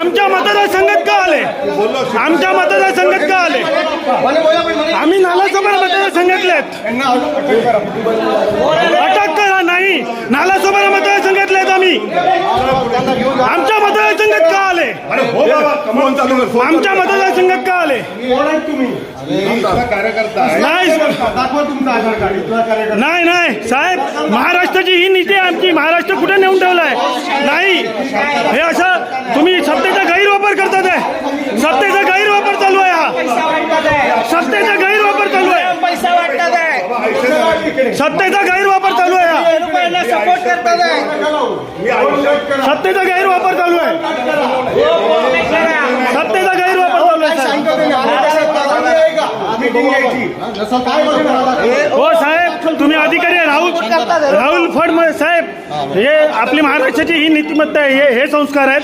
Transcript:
आमच्या मतदारसंघात का आले? आमच्या मतदारसंघात का आले? आम्ही नालासोपारा मतदारसंघातले आहेत. अटक करा. नाही, नालासोपारा मतदारसंघातले आहेत आम्ही. आमच्या मतदारसंघात का आले? आमच्या मतदारसंघात का आले? नाही नाही साहेब, महाराष्ट्राची ही नीती आहे आमची. महाराष्ट्र कुठे नेऊन ठेवलाय? नाही, हे असं तुम्ही सत्तेचा गैरवापर करतात आहे. सत्तेचा गैरवापर चालू आहे. हा सत्तेचा गैरवापर चालू आहे. पैसा वाटतात आहे. सत्तेचा गैरवापर चालू आहे. हा रुपयाला सपोर्ट करतात आहे. सत्तेचा गैरवापर चालू आहे. सत्तेचा गैरवापर चालू आहे. हो साहेब, तुम्ही अधिकारी आहे. राहुल फडणवीस साहेब, हे आपली महाराष्ट्राची ही नीतिमत्ता आहे. हे संस्कार आहेत.